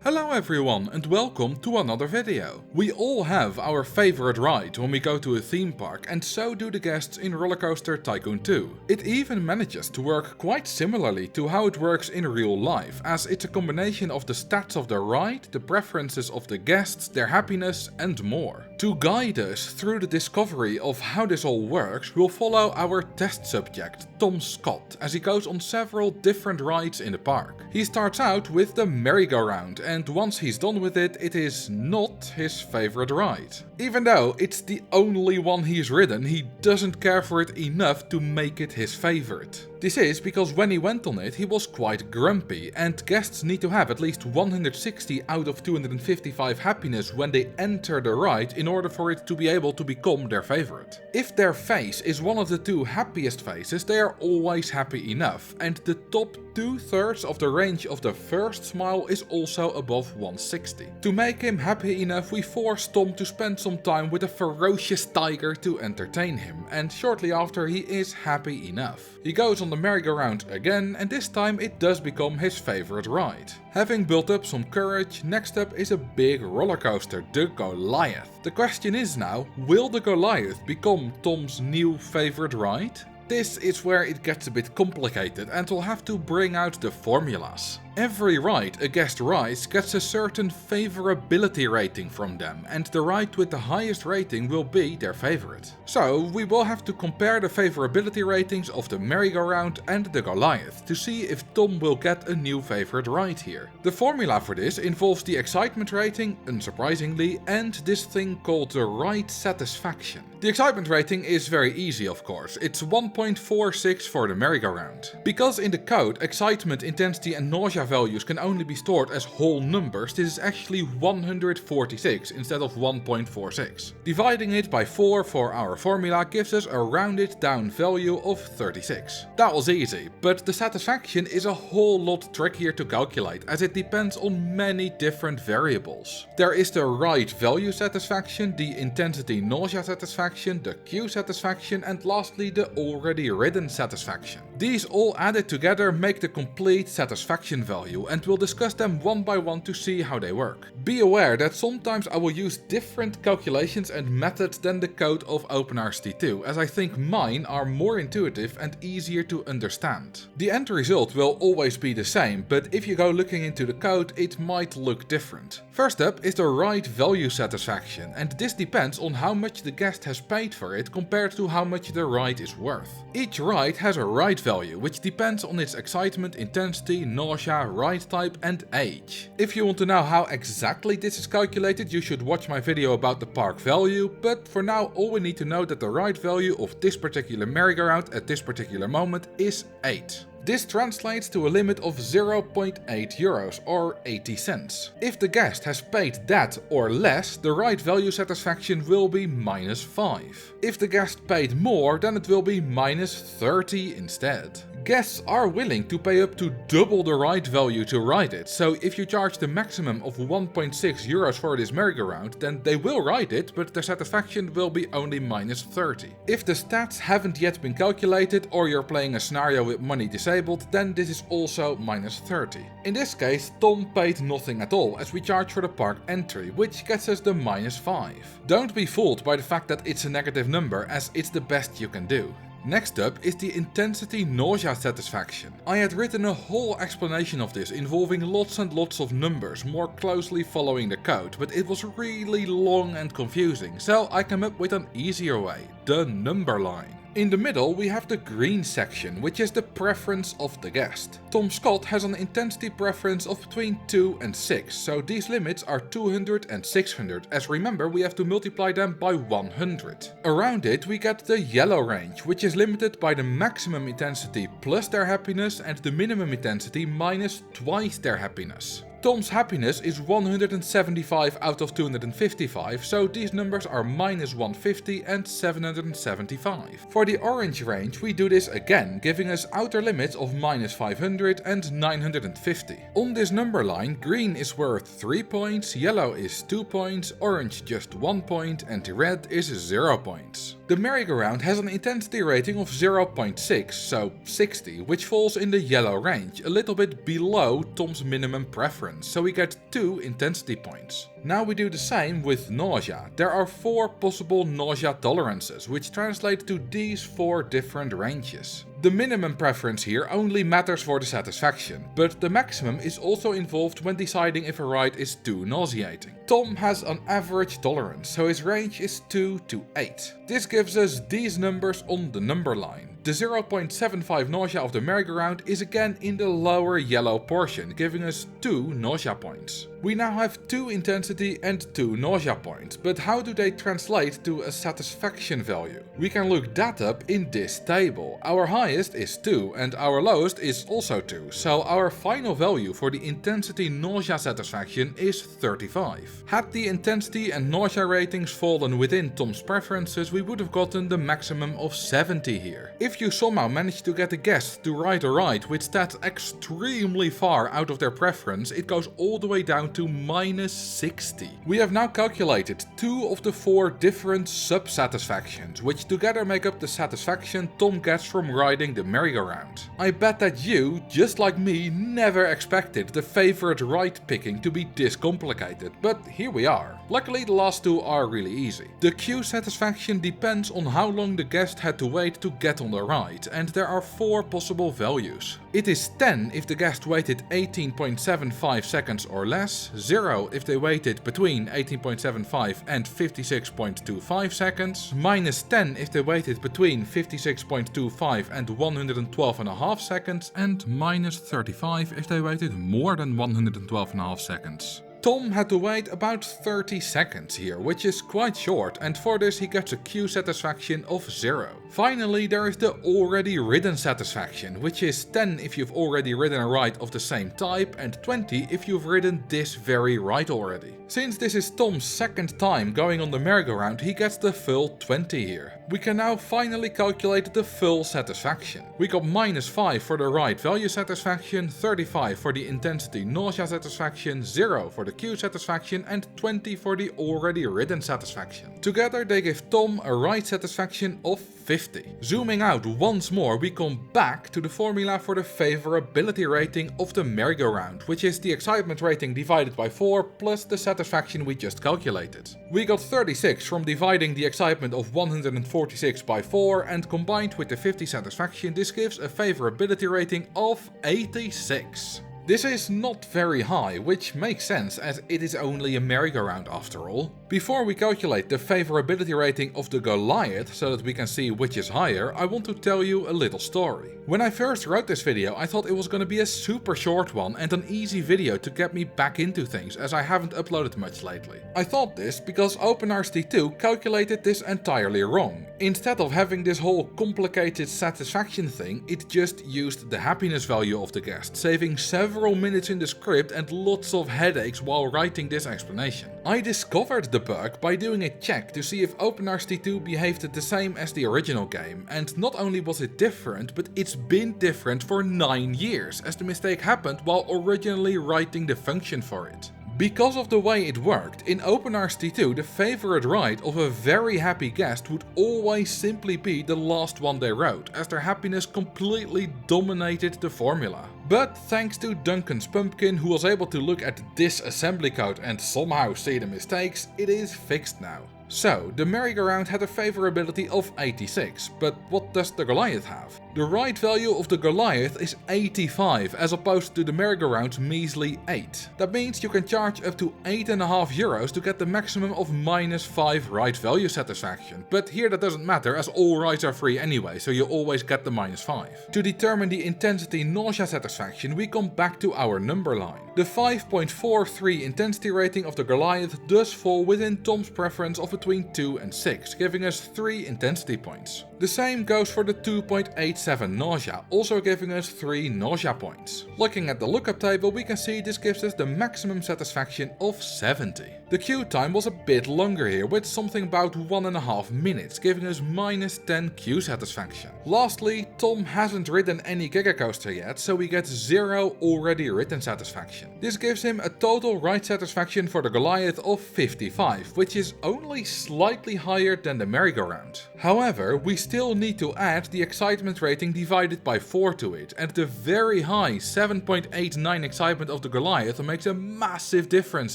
Hello everyone and welcome to another video. We all have our favorite ride when we go to a theme park, and so do the guests in Rollercoaster Tycoon 2. It even manages to work quite similarly to how it works in real life, as it's a combination of the stats of the ride, the preferences of the guests, their happiness and more. To guide us through the discovery of how this all works, we'll follow our test subject, Tom Scott, as he goes on several different rides in the park. He starts out with the merry-go-round, and once he's done with it, it is not his favorite ride. Even though it's the only one he's ridden, he doesn't care for it enough to make it his favorite. This is because when he went on it, he was quite grumpy, and guests need to have at least 160 out of 255 happiness when they enter the ride in order for it to be able to become their favorite. If their face is one of the two happiest faces, they are always happy enough, and the top 2/3 of the range of the first smile is also above 160. To make him happy enough, we force Tom to spend some time with a ferocious tiger to entertain him, and shortly after he is happy enough. He goes on the merry-go-round again, and this time it does become his favorite ride. Having built up some courage, next up is a big roller coaster, the Goliath. The question is now, will the Goliath become Tom's new favorite ride? This is where it gets a bit complicated, and we'll have to bring out the formulas. Every ride a guest rides gets a certain favorability rating from them, and the ride with the highest rating will be their favorite. So we will have to compare the favorability ratings of the merry-go-round and the Goliath to see if Tom will get a new favorite ride here. The formula for this involves the excitement rating, unsurprisingly, and this thing called the ride satisfaction. The excitement rating is very easy, of course. It's 1.46 for the merry-go-round. Because in the code excitement, intensity and nausea values can only be stored as whole numbers, this is actually 146 instead of 1.46. Dividing it by 4 for our formula gives us a rounded down value of 36. That was easy, but the satisfaction is a whole lot trickier to calculate, as it depends on many different variables. There is the ride value satisfaction, the intensity nausea satisfaction, the queue satisfaction, and lastly the already ridden satisfaction. These all added together make the complete satisfaction value, and we'll discuss them one by one to see how they work. Be aware that sometimes I will use different calculations and methods than the code of RCT2, as I think mine are more intuitive and easier to understand. The end result will always be the same, but if you go looking into the code, it might look different. First up is the ride value satisfaction, and this depends on how much the guest has paid for it compared to how much the ride is worth. Each ride has a ride value, which depends on its excitement, intensity, nausea, ride type and age. If you want to know how exactly this is calculated, you should watch my video about the park value, but for now all we need to know that the ride value of this particular merry-go-round at this particular moment is 8. This translates to a limit of 0.8 euros or 80 cents. If the guest has paid that or less, the ride value satisfaction will be -5. If the guest paid more, then it will be -30 instead. Guests are willing to pay up to double the ride value to ride it, so if you charge the maximum of 1.6 euros for this merry-go-round, then they will ride it, but their satisfaction will be only -30. If the stats haven't yet been calculated, or you're playing a scenario with money disabled, then this is also -30. In this case, Tom paid nothing at all, as we charge for the park entry, which gets us the -5. Don't be fooled by the fact that it's a negative number, as it's the best you can do. Next up is the intensity nausea satisfaction. I had written a whole explanation of this involving lots and lots of numbers, more closely following the code, but it was really long and confusing, so I came up with an easier way, the number line. In the middle we have the green section, which is the preference of the guest. Tom Scott has an intensity preference of between 2 and 6, so these limits are 200 and 600, as remember we have to multiply them by 100. Around it we get the yellow range, which is limited by the maximum intensity plus their happiness and the minimum intensity minus twice their happiness. Tom's happiness is 175 out of 255, so these numbers are -150 and 775. For the orange range we do this again, giving us outer limits of -500 and 950. On this number line, green is worth 3 points, yellow is 2 points, orange just 1 point and red is 0 points. The merry-go-round has an intensity rating of 0.6, so 60, which falls in the yellow range, a little bit below Tom's minimum preference. preference, so we get 2 intensity points. Now we do the same with nausea. There are 4 possible nausea tolerances, which translate to these 4 different ranges. The minimum preference here only matters for the satisfaction, but the maximum is also involved when deciding if a ride is too nauseating. Tom has an average tolerance, so his range is 2 to 8. This gives us these numbers on the number line. The 0.75 nausea of the merry-go-round is again in the lower yellow portion, giving us 2 nausea points. We now have 2 intensity and 2 nausea points, but how do they translate to a satisfaction value? We can look that up in this table. Our highest is 2 and our lowest is also 2, so our final value for the intensity nausea satisfaction is 35. Had the intensity and nausea ratings fallen within Tom's preferences, we would have gotten the maximum of 70 here. If you somehow manage to get a guest to ride a ride with stats extremely far out of their preference, it goes all the way down to minus 60. We have now calculated 2 of the 4 different sub-satisfactions, which together make up the satisfaction Tom gets from riding the merry-go-round. I bet that you, just like me, never expected the favorite ride picking to be this complicated, but here we are. Luckily the last 2 are really easy. The queue satisfaction depends on how long the guest had to wait to get on the ride, and there are 4 possible values. It is 10 if the guest waited 18.75 seconds or less, 0 if they waited between 18.75 and 56.25 seconds, minus 10 if they waited between 56.25 and 112.5 seconds, and minus 35 if they waited more than 112.5 seconds. Tom had to wait about 30 seconds here, which is quite short, and for this he gets a queue satisfaction of 0. Finally, there is the already ridden satisfaction, which is 10 if you've already ridden a ride of the same type and 20 if you've ridden this very ride already. Since this is Tom's second time going on the merry-go-round, he gets the full 20 here. We can now finally calculate the full satisfaction. We got minus 5 for the ride value satisfaction, 35 for the intensity nausea satisfaction, 0 for the queue satisfaction and 20 for the already ridden satisfaction. Together they give Tom a ride satisfaction of 50. Zooming out once more, we come back to the formula for the favorability rating of the merry-go-round, which is the excitement rating divided by 4 plus the satisfaction we just calculated. We got 36 from dividing the excitement of 146 by 4, and combined with the 50 satisfaction, this gives a favorability rating of 86. This is not very high, which makes sense as it is only a merry-go-round after all. Before we calculate the favorability rating of the Goliath so that we can see which is higher, I want to tell you a little story. When I first wrote this video, I thought it was gonna be a super short one and an easy video to get me back into things, as I haven't uploaded much lately. I thought this because RCT2 calculated this entirely wrong. Instead of having this whole complicated satisfaction thing, it just used the happiness value of the guest, saving several minutes in the script and lots of headaches while writing this explanation. I discovered the bug by doing a check to see if RCT2 behaved the same as the original game, and not only was it different, but it's been different for 9 years, as the mistake happened while originally writing the function for it. Because of the way it worked, in RCT2 the favorite ride of a very happy guest would always simply be the last one they wrote, as their happiness completely dominated the formula. But thanks to Duncan's pumpkin, who was able to look at this assembly code and somehow see the mistakes, it is fixed now. So, the merry-go-round had a favorability of 86, but what does the Goliath have? The ride value of the Goliath is 85 as opposed to the merry-go-round's measly 8. That means you can charge up to 8.5 euros to get the maximum of minus 5 ride value satisfaction. But here that doesn't matter, as all rides are free anyway, so you always get the minus 5. To determine the intensity nausea satisfaction, we come back to our number line. The 5.43 intensity rating of the Goliath does fall within Tom's preference of between 2 and 6, giving us 3 intensity points. The same goes for the 2.87 nausea, also giving us 3 nausea points. Looking at the lookup table, we can see this gives us the maximum satisfaction of 70. The queue time was a bit longer here, with something about 1.5 minutes, giving us minus 10 queue satisfaction. Lastly, Tom hasn't ridden any Giga Coaster yet, so we get 0 already ridden satisfaction. This gives him a total ride satisfaction for the Goliath of 55, which is only slightly higher than the merry-go-round. However, we still need to add the excitement rating rating divided by 4 to it, and the very high 7.89 excitement of the Goliath makes a massive difference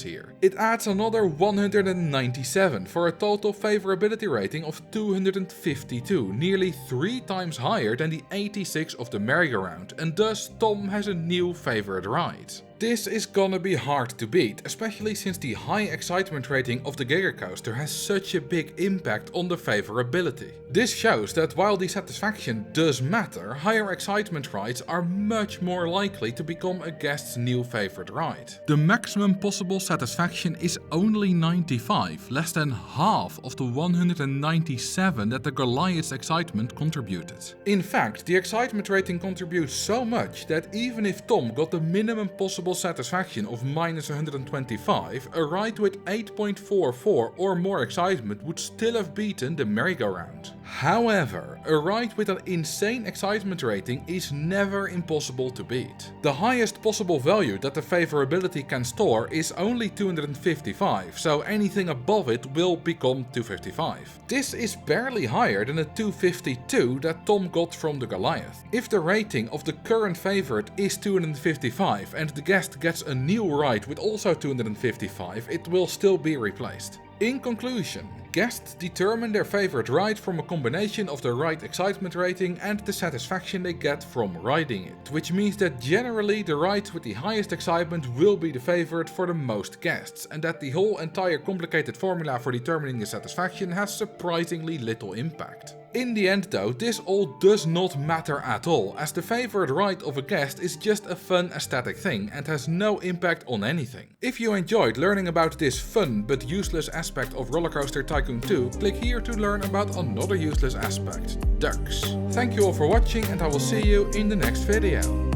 here. It adds another 197 for a total favorability rating of 252, nearly 3 times higher than the 86 of the merry-go-round, and thus Tom has a new favorite ride. This is gonna be hard to beat, especially since the high excitement rating of the Giga Coaster has such a big impact on the favorability. This shows that while the satisfaction does matter, higher excitement rides are much more likely to become a guest's new favorite ride. The maximum possible satisfaction is only 95, less than half of the 197 that the Goliath's excitement contributed. In fact, the excitement rating contributes so much that even if Tom got the minimum possible satisfaction of minus 125, a ride with 8.44 or more excitement would still have beaten the merry-go-round. However, a ride with an insane excitement rating is never impossible to beat. The highest possible value that the favorability can store is only 255, so anything above it will become 255. This is barely higher than the 252 that Tom got from the Goliath. If the rating of the current favorite is 255 and the guest gets a new ride with also 255, it will still be replaced. In conclusion, guests determine their favorite ride from a combination of the ride excitement rating and the satisfaction they get from riding it, which means that generally the ride with the highest excitement will be the favorite for the most guests, and that the whole entire complicated formula for determining the satisfaction has surprisingly little impact. In the end though, this all does not matter at all, as the favorite ride of a guest is just a fun aesthetic thing and has no impact on anything. If you enjoyed learning about this fun but useless aspect of Rollercoaster Tycoon 2, click here to learn about another useless aspect, ducks. Thank you all for watching and I will see you in the next video.